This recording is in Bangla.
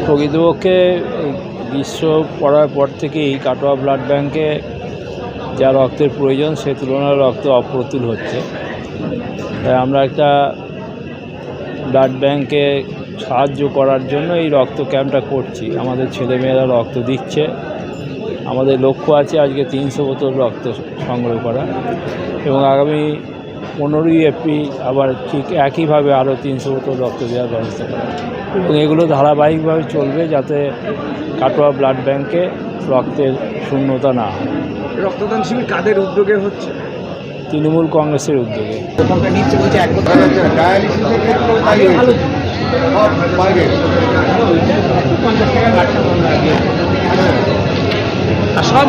প্রকৃতপক্ষে গ্রীষ্ম পড়ার পর থেকেই কাটোয়া ব্লাড ব্যাংকে যা রক্তের প্রয়োজন সে তুলনায় রক্ত অপ্রতুল হচ্ছে। তাই আমরা একটা ব্লাড ব্যাংকে সাহায্য করার জন্য এই রক্ত ক্যাম্পটা করছি। আমাদের ছেলেমেয়েরা রক্ত দিচ্ছে। আমাদের লক্ষ্য আছে আজকে 300 বোতল রক্ত সংগ্রহ করা এবং আগামী 15ই এপ্রিল আবার ঠিক একইভাবে আরও 300 বোতল রক্ত দেওয়ার ব্যবস্থা করা এবং এগুলো ধারাবাহিকভাবে চলবে যাতে কাটোয়া ব্লাড ব্যাংকে রক্তের শূন্যতা না হয়। রক্তদান শিবির কাদের উদ্যোগে হচ্ছে? তৃণমূল কংগ্রেসের উদ্যোগে। সব